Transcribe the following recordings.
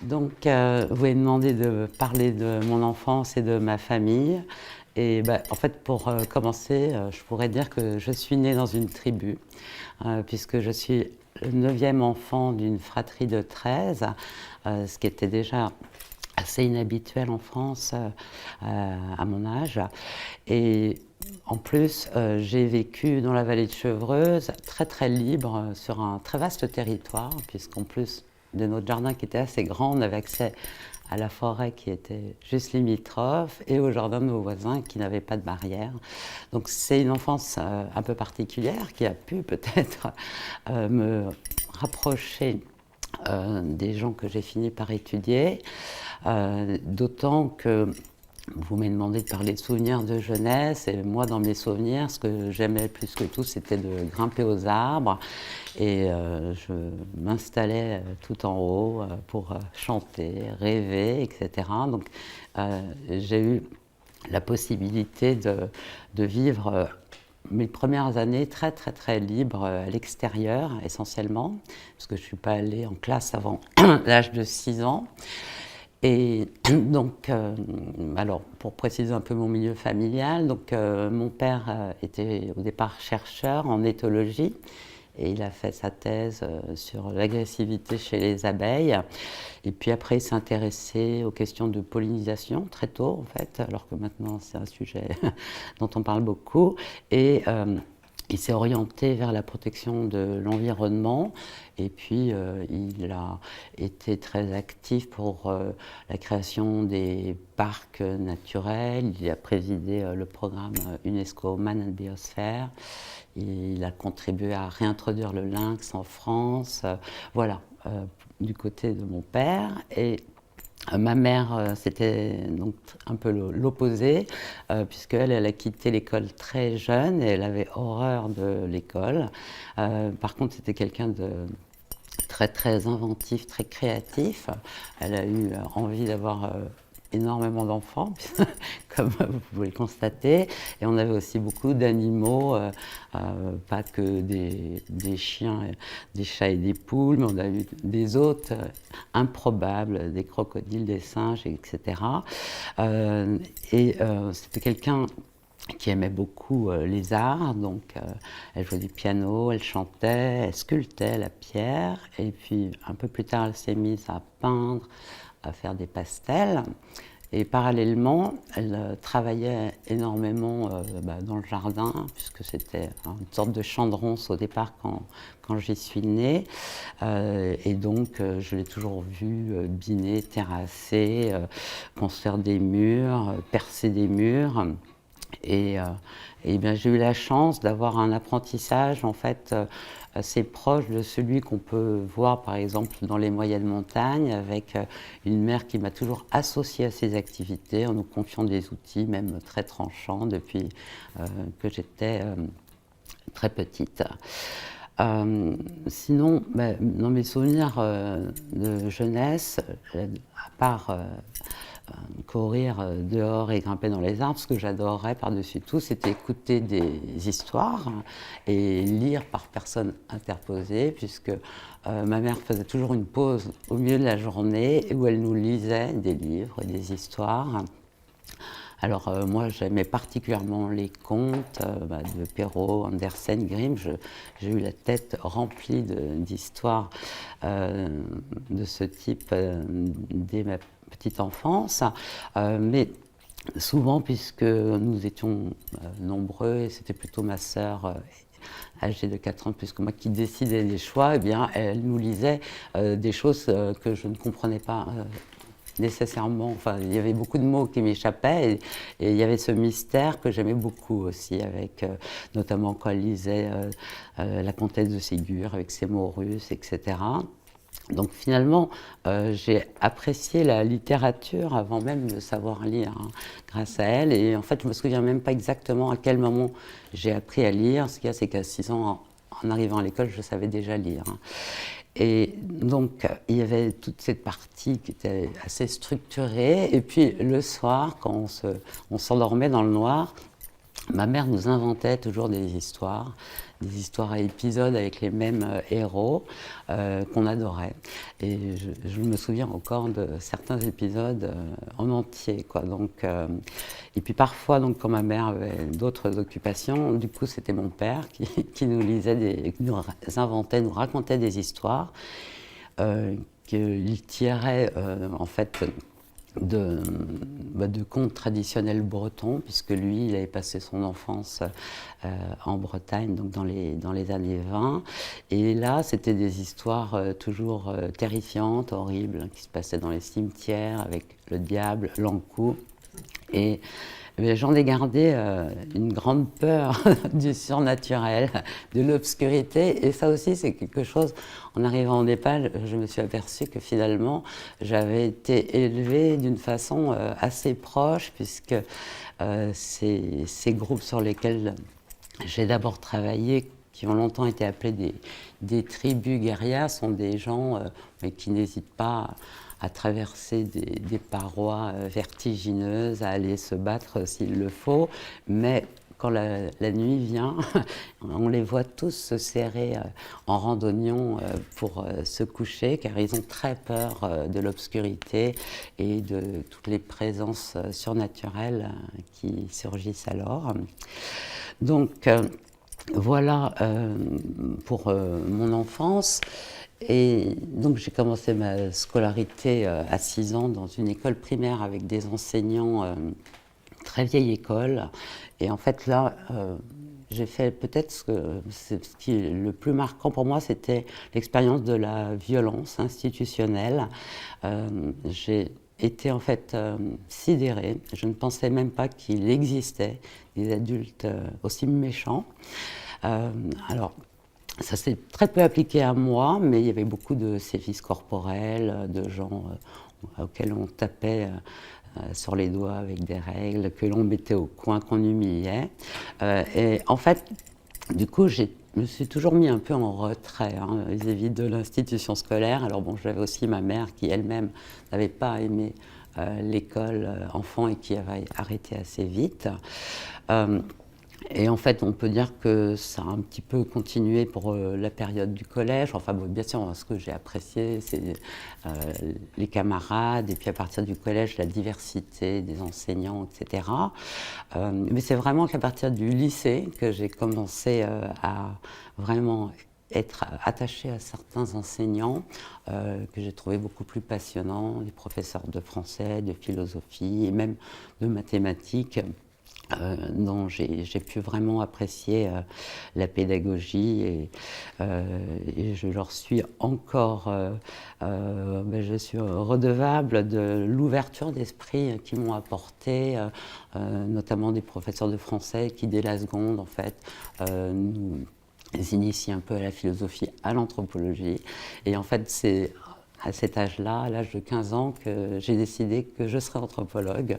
Donc, vous m'avez demandé de parler de mon enfance et de ma famille. Et en fait, pour commencer, je pourrais dire que je suis née dans une tribu, puisque je suis le 9e enfant d'une fratrie de 13, ce qui était déjà assez inhabituel en France à mon âge. Et en plus, j'ai vécu dans la vallée de Chevreuse, très très libre, sur un très vaste territoire, puisqu'en plus de notre jardin qui était assez grand, on avait accès à la forêt qui était juste limitrophe et au jardin de nos voisins qui n'avaient pas de barrière. Donc c'est une enfance un peu particulière qui a pu peut-être me rapprocher des gens que j'ai fini par étudier, d'autant que vous m'avez demandé de parler de souvenirs de jeunesse, et moi dans mes souvenirs, ce que j'aimais plus que tout, c'était de grimper aux arbres, et je m'installais tout en haut pour chanter, rêver, etc. Donc j'ai eu la possibilité de vivre mes premières années très très très libres à l'extérieur essentiellement, parce que je ne suis pas allée en classe avant l'âge de 6 ans. Et donc, alors pour préciser un peu mon milieu familial, donc mon père était au départ chercheur en éthologie et il a fait sa thèse sur l'agressivité chez les abeilles. Et puis après, il s'est intéressé aux questions de pollinisation très tôt en fait, alors que maintenant c'est un sujet dont on parle beaucoup. Et il s'est orienté vers la protection de l'environnement et puis il a été très actif pour la création des parcs naturels. Il a présidé le programme UNESCO Man and Biosphere. Il a contribué à réintroduire le lynx en France. Voilà, du côté de mon père. Et ma mère, c'était donc un peu l'opposé, puisqu'elle elle a quitté l'école très jeune et elle avait horreur de l'école. Par contre, c'était quelqu'un de très très inventif, très créatif. Elle a eu envie d'avoir énormément d'enfants, comme vous pouvez le constater. Et on avait aussi beaucoup d'animaux, pas que des chiens, des chats et des poules, mais on a eu des hôtes improbables, des crocodiles, des singes, etc. C'était quelqu'un qui aimait beaucoup les arts, donc elle jouait du piano, elle chantait, elle sculptait la pierre, et puis un peu plus tard elle s'est mise à peindre, à faire des pastels. Et parallèlement, elle travaillait énormément dans le jardin, puisque c'était une sorte de champ de ronces au départ quand j'y suis née. Et donc, je l'ai toujours vue biner, terrasser, construire des murs, percer des murs. Et bien, j'ai eu la chance d'avoir un apprentissage en fait assez proche de celui qu'on peut voir par exemple dans les moyennes montagnes, avec une mère qui m'a toujours associée à ces activités en nous confiant des outils, même très tranchants, depuis que j'étais très petite. Sinon, dans mes souvenirs de jeunesse, à part courir dehors et grimper dans les arbres, ce que j'adorais par-dessus tout, c'était écouter des histoires et lire par personne interposée, puisque ma mère faisait toujours une pause au milieu de la journée où elle nous lisait des livres, des histoires. Alors moi j'aimais particulièrement les contes de Perrault, Andersen, Grimm. J'ai eu la tête remplie d'histoires de ce type dès ma petite enfance. Mais souvent, puisque nous étions nombreux, et c'était plutôt ma sœur âgée de 4 ans plus que moi qui décidait des choix, eh bien, elle nous lisait des choses que je ne comprenais pas nécessairement. Enfin, il y avait beaucoup de mots qui m'échappaient et il y avait ce mystère que j'aimais beaucoup aussi, avec notamment quand elle lisait La Comtesse de Ségur avec ses mots russes, etc. Donc finalement, j'ai apprécié la littérature avant même de savoir lire, hein, grâce à elle. Et en fait, je me souviens même pas exactement à quel moment j'ai appris à lire. Ce qu'il y a, c'est qu'à 6 ans, en arrivant à l'école, je savais déjà lire, hein. Et donc, il y avait toute cette partie qui était assez structurée. Et puis, le soir, quand on s'endormait dans le noir, ma mère nous inventait toujours des histoires à épisodes avec les mêmes héros qu'on adorait. Et je me souviens encore de certains épisodes en entier, quoi. Donc, et puis parfois, donc, quand ma mère avait d'autres occupations, du coup, c'était mon père qui nous lisait, qui nous inventait, nous racontait des histoires qu'il tirait en fait de contes traditionnels bretons, puisque lui, il avait passé son enfance en Bretagne, donc dans les années 20. Et là, c'était des histoires toujours terrifiantes, horribles, qui se passaient dans les cimetières avec le diable, l'encou. Et j'en ai gardé une grande peur du surnaturel, de l'obscurité. Et ça aussi, c'est quelque chose, en arrivant au Népal, je me suis aperçue que finalement, j'avais été élevée d'une façon assez proche, puisque ces groupes sur lesquels j'ai d'abord travaillé, qui ont longtemps été appelés des tribus guerrières, sont des gens mais qui n'hésitent pas à traverser des parois vertigineuses, à aller se battre s'il le faut, mais quand la nuit vient, on les voit tous se serrer en randonnion pour se coucher, car ils ont très peur de l'obscurité et de toutes les présences surnaturelles qui surgissent alors. Donc voilà pour mon enfance. Et donc j'ai commencé ma scolarité à 6 ans dans une école primaire avec des enseignants, très vieille école. Et en fait là, j'ai fait peut-être ce qui est le plus marquant pour moi, c'était l'expérience de la violence institutionnelle. J'ai été en fait sidérée. Je ne pensais même pas qu'il existait des adultes aussi méchants. Alors, ça s'est très peu appliqué à moi, mais il y avait beaucoup de sévices corporels, de gens auxquels on tapait sur les doigts avec des règles, que l'on mettait au coin, qu'on humiliait. Et en fait, du coup, je me suis toujours mis un peu en retrait, hein, vis-à-vis de l'institution scolaire. Alors bon, j'avais aussi ma mère qui elle-même n'avait pas aimé l'école enfant et qui avait arrêté assez vite. Et en fait, on peut dire que ça a un petit peu continué pour la période du collège. Enfin, bon, bien sûr, ce que j'ai apprécié, c'est les camarades, et puis à partir du collège, la diversité des enseignants, etc. Mais c'est vraiment qu'à partir du lycée que j'ai commencé à vraiment être attachée à certains enseignants que j'ai trouvé beaucoup plus passionnants, les professeurs de français, de philosophie et même de mathématiques. Dont j'ai pu vraiment apprécier la pédagogie et je leur suis encore, je suis redevable de l'ouverture d'esprit qu'ils m'ont apporté, notamment des professeurs de français qui dès la seconde en fait nous initient un peu à la philosophie, à l'anthropologie. Et en fait c'est à cet âge-là, à l'âge de 15 ans, que j'ai décidé que je serais anthropologue,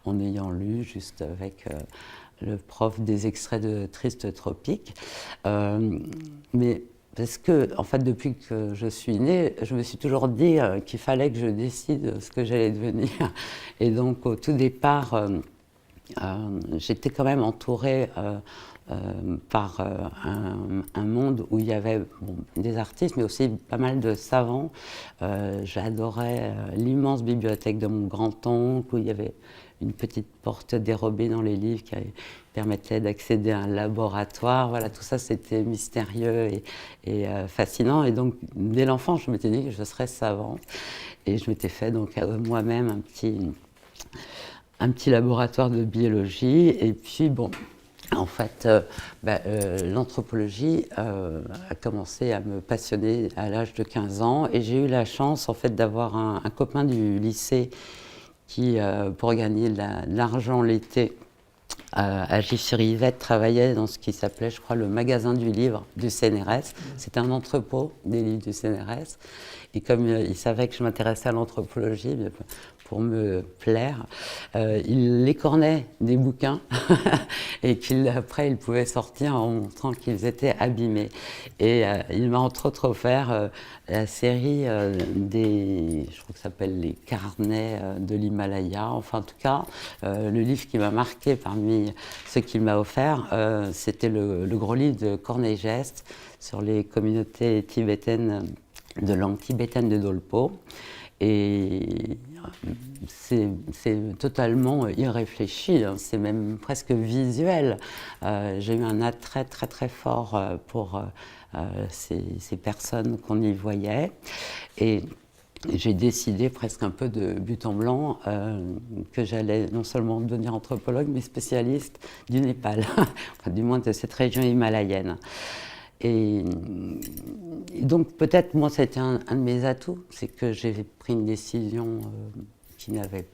en ayant lu juste avec le prof des extraits de Triste Tropique. Mais parce que, en fait, depuis que je suis née, je me suis toujours dit qu'il fallait que je décide ce que j'allais devenir. Et donc, au tout départ, j'étais quand même entourée par un monde où il y avait des artistes, mais aussi pas mal de savants. J'adorais l'immense bibliothèque de mon grand-oncle, où il y avait une petite porte dérobée dans les livres qui permettait d'accéder à un laboratoire. Voilà, tout ça, c'était mystérieux et fascinant. Et donc, dès l'enfance, je m'étais dit que je serais savante. Et je m'étais fait donc moi-même un petit laboratoire de biologie. Et puis, bon, en fait, l'anthropologie a commencé à me passionner à l'âge de 15 ans et j'ai eu la chance en fait d'avoir un copain du lycée qui, pour gagner de l'argent l'été, à Gif-sur-Yvette, travaillait dans ce qui s'appelait, je crois, le magasin du livre du CNRS. C'était un entrepôt des livres du CNRS. Et comme il savait que je m'intéressais à l'anthropologie, pour me plaire, il écornait des bouquins et qu'après il pouvait sortir en montrant qu'ils étaient abîmés. Et il m'a entre autres offert la série je crois que ça s'appelle les carnets de l'Himalaya. Enfin, en tout cas, le livre qui m'a marqué parmi ceux qu'il m'a offert, c'était le gros livre de Corneille Geste sur les communautés tibétaines de langue tibétaine de Dolpo. Et c'est totalement irréfléchi, hein, c'est même presque visuel. J'ai eu un attrait très très fort pour ces personnes qu'on y voyait. Et j'ai décidé presque un peu de but en blanc que j'allais non seulement devenir anthropologue, mais spécialiste du Népal, enfin, du moins de cette région himalayenne. Et donc peut-être moi c'était un de mes atouts, c'est que j'ai pris une décision qui n'était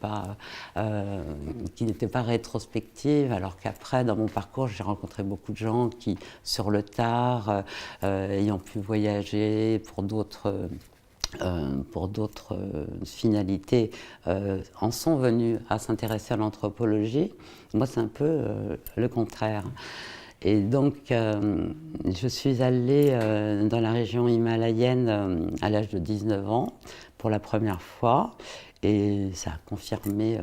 pas rétrospective, alors qu'après dans mon parcours j'ai rencontré beaucoup de gens qui sur le tard, ayant pu voyager pour d'autres finalités, en sont venus à s'intéresser à l'anthropologie. Moi c'est un peu le contraire. Et donc, je suis allée dans la région himalayenne à l'âge de 19 ans pour la première fois. Et ça a confirmé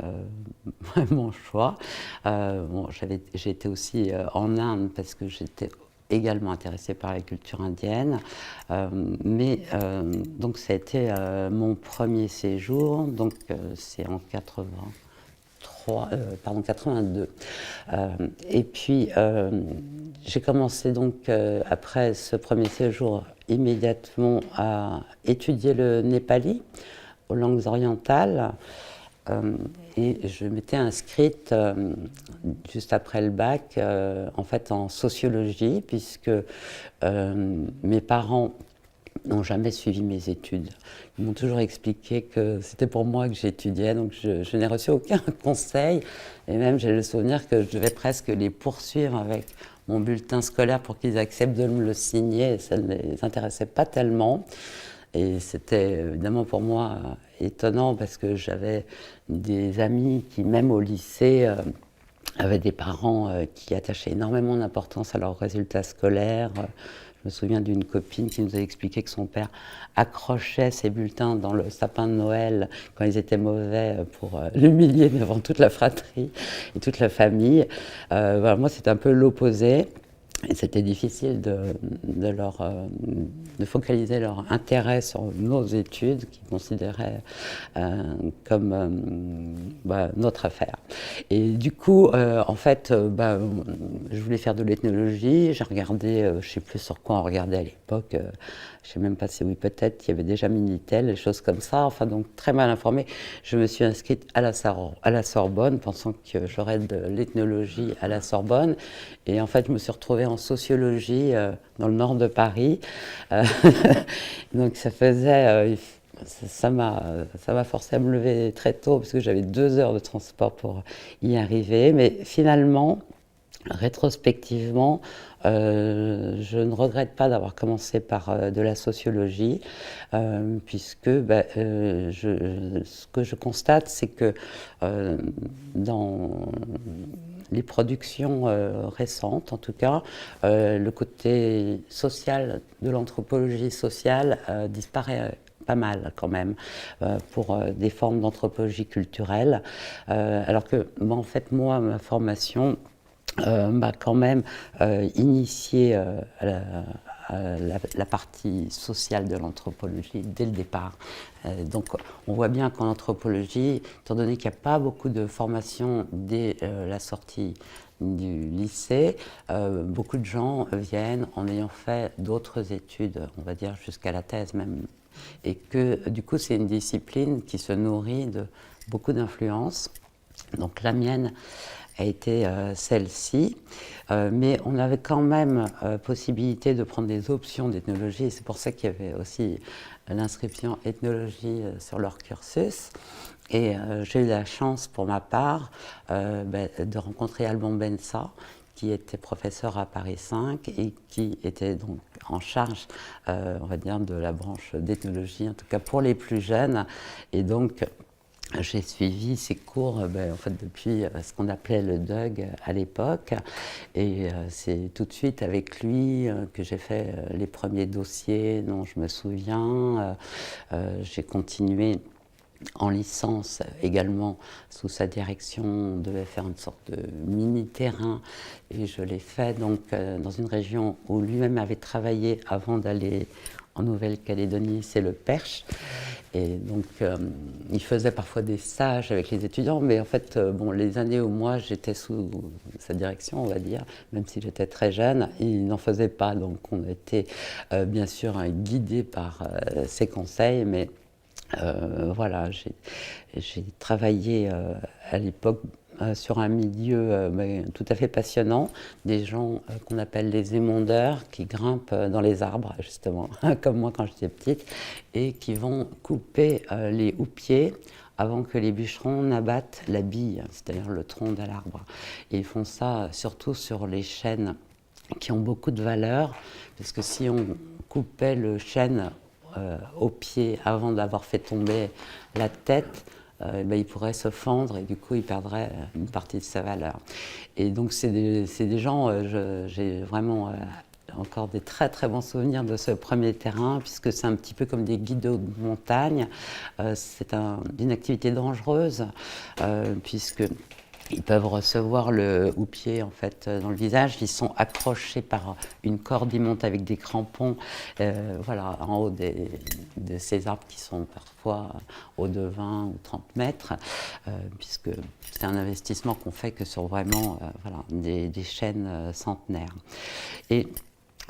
mon choix. J'ai été aussi en Inde parce que j'étais également intéressée par la culture indienne. Donc, ça a été mon premier séjour. Donc, c'est en 82. Et puis, j'ai commencé donc, après ce premier séjour, immédiatement à étudier le népali aux langues orientales. Et je m'étais inscrite juste après le bac, en fait, en sociologie, puisque mes parents n'ont jamais suivi mes études. Ils m'ont toujours expliqué que c'était pour moi que j'étudiais, donc je n'ai reçu aucun conseil. Et même, j'ai le souvenir que je devais presque les poursuivre avec mon bulletin scolaire pour qu'ils acceptent de me le signer. Et ça ne les intéressait pas tellement. Et c'était évidemment pour moi étonnant parce que j'avais des amis qui, même au lycée, avaient des parents qui attachaient énormément d'importance à leurs résultats scolaires. Je me souviens d'une copine qui nous a expliqué que son père accrochait ses bulletins dans le sapin de Noël quand ils étaient mauvais pour l'humilier devant toute la fratrie et toute la famille. Voilà, moi, c'est un peu l'opposé. Et c'était difficile de focaliser leur intérêt sur nos études, qu'ils considéraient comme notre affaire. Et du coup, en fait, je voulais faire de l'ethnologie. J'ai regardé, je ne sais plus sur quoi on regardait à l'époque, je ne sais même pas si oui, peut-être, il y avait déjà Minitel, des choses comme ça. Enfin, donc très mal informée. Je me suis inscrite à la Sorbonne, pensant que j'aurais de l'ethnologie à la Sorbonne. Et en fait, je me suis retrouvée en sociologie dans le nord de Paris. Donc ça faisait... ça m'a forcé à me lever très tôt parce que j'avais 2 heures de transport pour y arriver. Mais finalement, rétrospectivement, je ne regrette pas d'avoir commencé par de la sociologie, puisque ce que je constate, c'est que dans les productions récentes, en tout cas, le côté social de l'anthropologie sociale disparaît pas mal quand même pour des formes d'anthropologie culturelle, alors que en fait moi ma formation m'a quand même initié à la partie sociale de l'anthropologie dès le départ. Donc on voit bien qu'en anthropologie, étant donné qu'il n'y a pas beaucoup de formation dès la sortie du lycée, beaucoup de gens viennent en ayant fait d'autres études, on va dire jusqu'à la thèse même. Et que du coup c'est une discipline qui se nourrit de beaucoup d'influences. Donc la mienne a été celle-ci, mais on avait quand même possibilité de prendre des options d'ethnologie, et c'est pour ça qu'il y avait aussi l'inscription ethnologie sur leur cursus. Et j'ai eu la chance, pour ma part, de rencontrer Alban Bensa, qui était professeur à Paris 5 et qui était donc en charge, on va dire, de la branche d'ethnologie, en tout cas pour les plus jeunes. Et donc, j'ai suivi ces cours en fait, depuis ce qu'on appelait le DUG à l'époque. Et c'est tout de suite avec lui que j'ai fait les premiers dossiers dont je me souviens. J'ai continué en licence également sous sa direction. On devait faire une sorte de mini-terrain et je l'ai fait donc dans une région où lui-même avait travaillé avant d'aller en Nouvelle-Calédonie, c'est le Perche. Et donc il faisait parfois des stages avec les étudiants, mais en fait les années où moi j'étais sous sa direction, on va dire, même si j'étais très jeune, il n'en faisait pas. Donc on était bien sûr guidés par ses conseils, mais voilà, j'ai travaillé à l'époque sur un milieu tout à fait passionnant, des gens qu'on appelle les émondeurs, qui grimpent dans les arbres, justement, comme moi quand j'étais petite, et qui vont couper les houppiers avant que les bûcherons n'abattent la bille, c'est-à-dire le tronc de l'arbre. Et ils font ça surtout sur les chênes qui ont beaucoup de valeur, parce que si on coupait le chêne au pied avant d'avoir fait tomber la tête, il pourrait se fendre et du coup il perdrait une partie de sa valeur. Et donc c'est des gens, j'ai vraiment encore des très très bons souvenirs de ce premier terrain, puisque c'est un petit peu comme des guides de montagne. C'est une activité dangereuse, puisque ils peuvent recevoir le houppier en fait dans le visage. Ils sont accrochés par une corde, ils montent avec des crampons, voilà, en haut de ces arbres qui sont parfois hauts de 20 ou 30 mètres, puisque c'est un investissement qu'on fait que sur vraiment voilà, des chênes centenaires. Et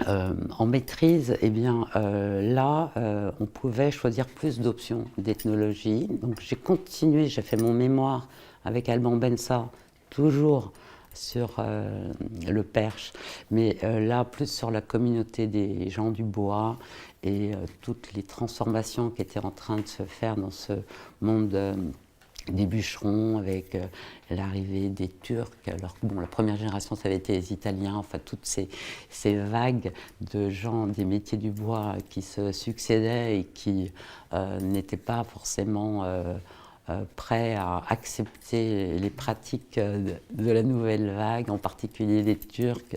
en maîtrise, eh bien, on pouvait choisir plus d'options d'ethnologie. Donc j'ai continué, j'ai fait mon mémoire avec Alban Bensa, toujours sur le Perche, mais là plus sur la communauté des gens du bois et toutes les transformations qui étaient en train de se faire dans ce monde des bûcherons, avec l'arrivée des Turcs. Alors la première génération, ça avait été les Italiens, enfin toutes ces vagues de gens des métiers du bois qui se succédaient et qui n'étaient pas forcément prêts à accepter les pratiques de la nouvelle vague, en particulier les Turcs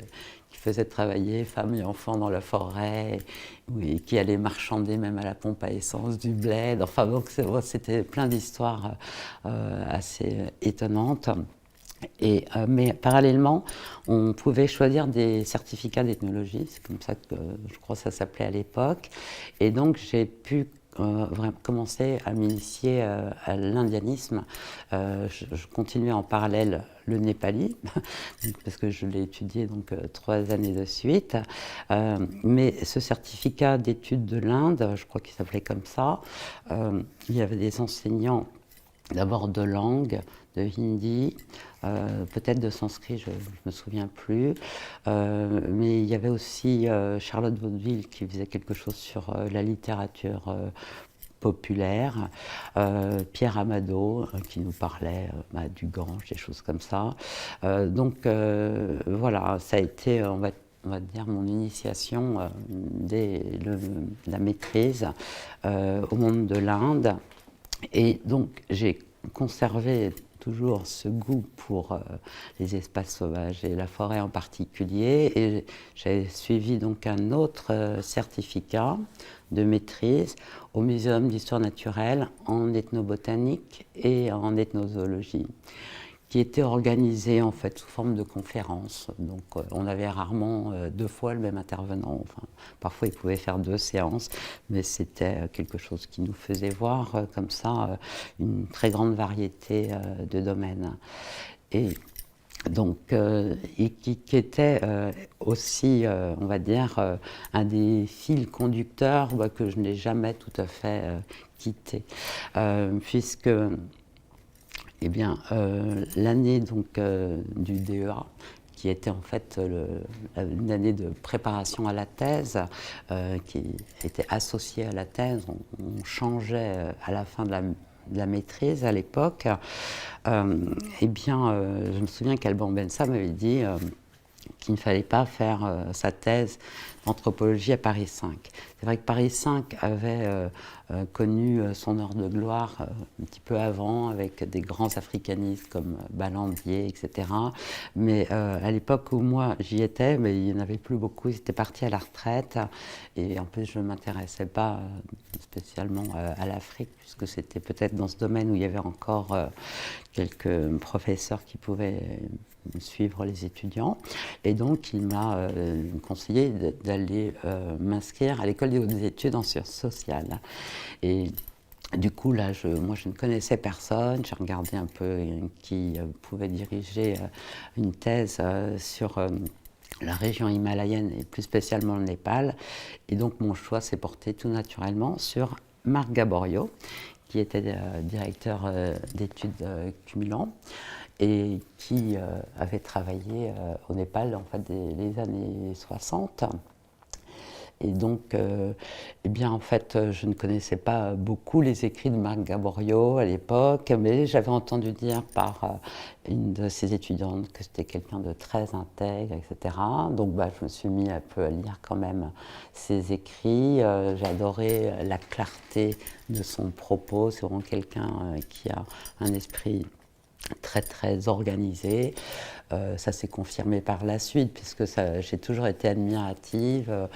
qui faisaient travailler femmes et enfants dans la forêt, et qui allaient marchander même à la pompe à essence du bled. Enfin, donc c'était plein d'histoires assez étonnantes. Mais parallèlement, on pouvait choisir des certificats d'ethnologie, c'est comme ça que je crois que ça s'appelait à l'époque. Et donc j'ai pu commencer à m'initier à l'indianisme. Je continuais en parallèle le népali, parce que je l'ai étudié donc 3 années de suite. Mais ce certificat d'études de l'Inde, je crois qu'il s'appelait comme ça, il y avait des enseignants d'abord de langue, de hindi, peut-être de sanskrit, je ne me souviens plus. Mais il y avait aussi Charlotte Vaudeville qui faisait quelque chose sur la littérature populaire, Pierre Amado qui nous parlait du Gange, des choses comme ça. Donc voilà, ça a été, on va dire, mon initiation dès la maîtrise au monde de l'Inde. Et donc j'ai conservé toujours ce goût pour les espaces sauvages et la forêt en particulier. Et j'ai suivi donc un autre certificat de maîtrise au Muséum d'histoire naturelle en ethnobotanique et en ethnozoologie, qui était organisé en fait sous forme de conférences. Donc on avait rarement 2 fois le même intervenant. Enfin, parfois il pouvait faire 2 séances, mais c'était quelque chose qui nous faisait voir comme ça une très grande variété de domaines. Et donc, et qui était aussi, on va dire, un des fils conducteurs que je n'ai jamais tout à fait quitté, puisque eh bien, l'année donc du DEA, qui était en fait une année de préparation à la thèse, qui était associée à la thèse, on changeait à la fin de la de la maîtrise à l'époque, eh bien, je me souviens qu'Alban Bensa m'avait dit qu'il ne fallait pas faire sa thèse d'anthropologie à Paris 5. C'est vrai que Paris 5 avait connu son heure de gloire un petit peu avant, avec des grands africanistes comme Ballandier, etc. Mais à l'époque où moi j'y étais, mais il n'y en avait plus beaucoup, ils étaient partis à la retraite. Et en plus, je ne m'intéressais pas spécialement à l'Afrique, puisque c'était peut-être dans ce domaine où il y avait encore quelques professeurs qui pouvaient suivre les étudiants. Et donc, il m'a conseillé d'aller m'inscrire à l'école des hautes études en sciences sociales. Et du coup, là, moi, je ne connaissais personne. J'ai regardé un peu qui pouvait diriger une thèse sur la région himalayenne et plus spécialement le Népal. Et donc, mon choix s'est porté tout naturellement sur Marc Gaborio, qui était directeur d'études cumulant et qui avait travaillé au Népal en fait des années 60. Et donc, eh bien, en fait, je ne connaissais pas beaucoup les écrits de Marc Gaborio à l'époque, mais j'avais entendu dire par une de ses étudiantes que c'était quelqu'un de très intègre, etc. Donc, bah, je me suis mis un peu à lire quand même ses écrits. J'adorais la clarté de son propos. C'est vraiment quelqu'un qui a un esprit très très organisé. Ça s'est confirmé par la suite, puisque j'ai toujours été admirative,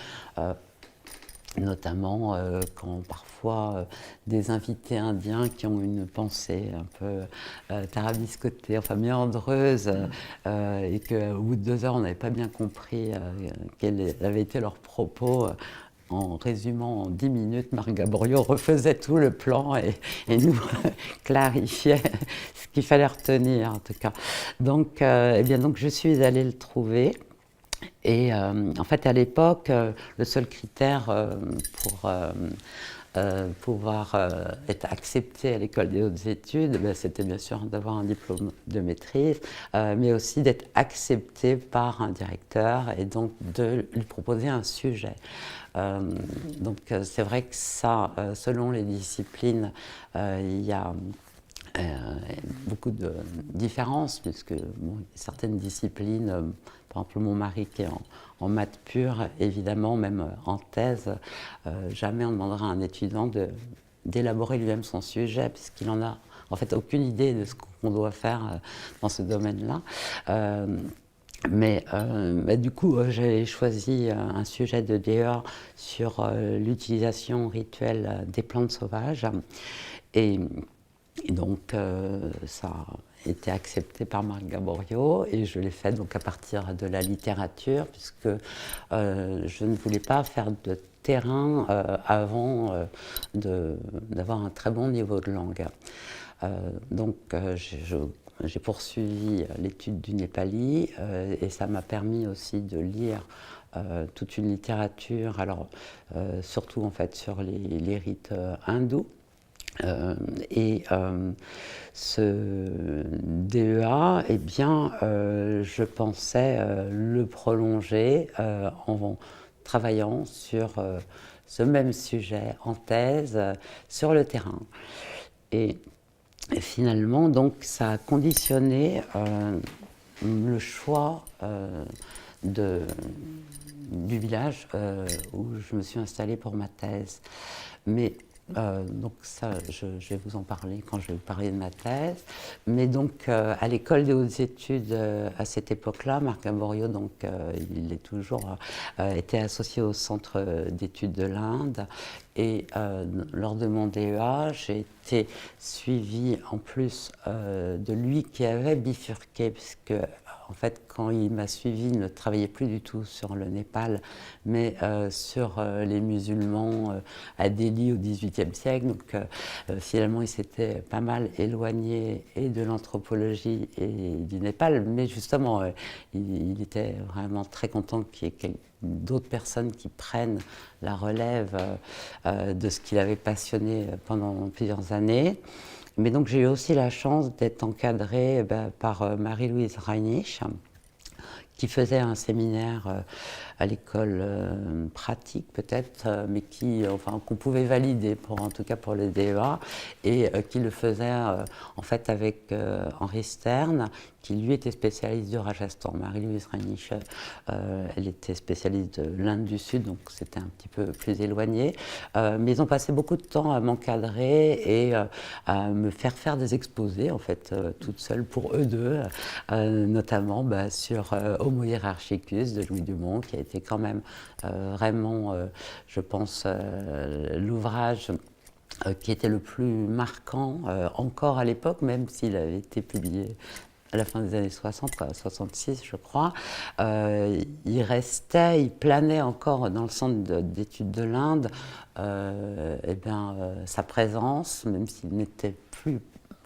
notamment quand parfois des invités indiens qui ont une pensée un peu tarabiscotée, enfin méandreuse, et qu'au bout de 2 heures on n'avait pas bien compris quels avaient été leurs propos. En résumant en 10 minutes, Marc Gaborio refaisait tout le plan et nous clarifiait ce qu'il fallait retenir, en tout cas. Donc, eh bien, donc je suis allée le trouver. Et en fait, à l'époque, le seul critère pour pouvoir être accepté à l'école des hautes études, ben, c'était bien sûr d'avoir un diplôme de maîtrise, mais aussi d'être accepté par un directeur et donc de lui proposer un sujet. Donc c'est vrai que ça, selon les disciplines, il y a beaucoup de différences, puisque bon, certaines disciplines, par exemple mon mari qui est en maths pure, évidemment, même en thèse, jamais on demandera à un étudiant d'élaborer lui-même son sujet, puisqu'il en a en fait aucune idée de ce qu'on doit faire dans ce domaine-là. Mais du coup, j'ai choisi un sujet de DEA sur l'utilisation rituelle des plantes sauvages. Et donc, ça a été accepté par Marc Gaborio et je l'ai fait donc à partir de la littérature, puisque je ne voulais pas faire de terrain avant d'avoir un très bon niveau de langue. Donc, j'ai poursuivi l'étude du népali et ça m'a permis aussi de lire toute une littérature, alors surtout en fait sur les rites hindous. Ce DEA, eh bien, je pensais le prolonger en travaillant sur ce même sujet en thèse sur le terrain. Et finalement, donc, ça a conditionné le choix du village où je me suis installée pour ma thèse. Mais donc ça, je vais vous en parler quand je vais vous parler de ma thèse. Mais donc, à l'école des hautes études, à cette époque-là, Marc Gaborio, donc, il est toujours, était associé au Centre d'études de l'Inde. Et lors de mon DEA, j'ai été suivie en plus de lui qui avait bifurqué, puisque en fait, quand il m'a suivi, il ne travaillait plus du tout sur le Népal, mais sur les musulmans à Delhi au XVIIIe siècle. Donc finalement, il s'était pas mal éloigné et de l'anthropologie et du Népal, mais justement, il était vraiment très content qu'il y ait d'autres personnes qui prennent la relève de ce qu'il avait passionné pendant plusieurs années. Mais donc j'ai eu aussi la chance d'être encadrée par Marie-Louise Reinisch, qui faisait un séminaire à l'école pratique peut-être, mais enfin, qu'on pouvait valider, en tout cas pour le DEA, et qui le faisait en fait avec Henri Stern, qui lui était spécialiste du Rajasthan. Marie-Louise Reiniche, elle était spécialiste de l'Inde du Sud, donc c'était un petit peu plus éloigné. Mais ils ont passé beaucoup de temps à m'encadrer et à me faire des exposés, en fait, toute seule pour eux deux, notamment sur Homo hierarchicus de Louis Dumont, qui a été quand même vraiment, je pense, l'ouvrage qui était le plus marquant encore à l'époque, même s'il avait été publié à la fin des années 60, 66 je crois. Il planait encore dans le centre d'études de l'Inde, sa présence, même s'il n'était plus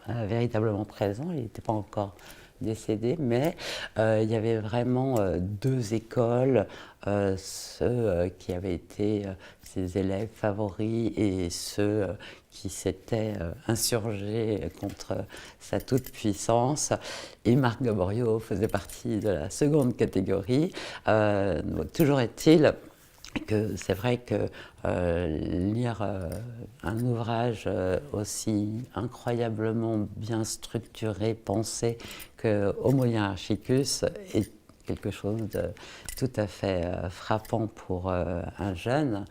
véritablement présent, il n'était pas encore décédé, mais il y avait vraiment deux écoles, ceux qui avaient été ses élèves favoris et ceux qui s'étaient insurgés contre sa toute-puissance. Et Marc Gaboriau faisait partie de la seconde catégorie. Toujours est-il que c'est vrai que lire un ouvrage aussi incroyablement bien structuré, pensé que Homo hierarchicus est quelque chose de tout à fait frappant pour un jeune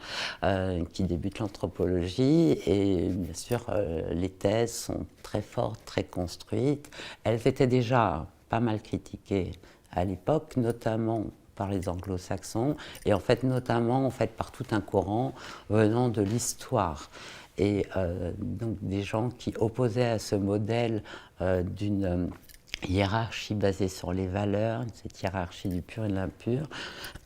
qui débute l'anthropologie. Et bien sûr, les thèses sont très fortes, très construites. Elles étaient déjà pas mal critiquées à l'époque, notamment par les anglo-saxons, et en fait notamment par tout un courant venant de l'histoire. Et donc des gens qui opposaient à ce modèle d'une hiérarchie basée sur les valeurs, cette hiérarchie du pur et de l'impur,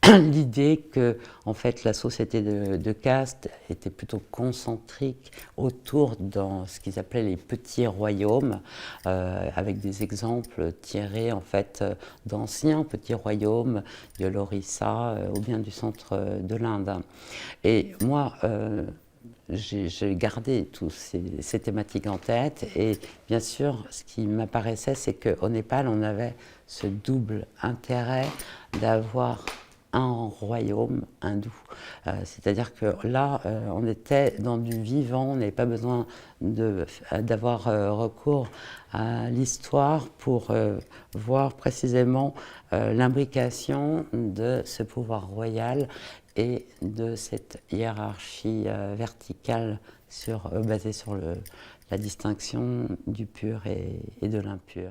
l'idée que en fait la société de caste était plutôt concentrique autour dans ce qu'ils appelaient les petits royaumes, avec des exemples tirés en fait d'anciens petits royaumes de l'Orissa ou bien du centre de l'Inde. Et moi, j'ai gardé toutes ces thématiques en tête, et bien sûr ce qui m'apparaissait, c'est qu'au Népal on avait ce double intérêt d'avoir un royaume hindou. C'est-à-dire que là, on était dans du vivant, on n'avait pas besoin d'avoir recours à l'histoire pour voir précisément l'imbrication de ce pouvoir royal et de cette hiérarchie verticale basée sur la distinction du pur et de l'impur.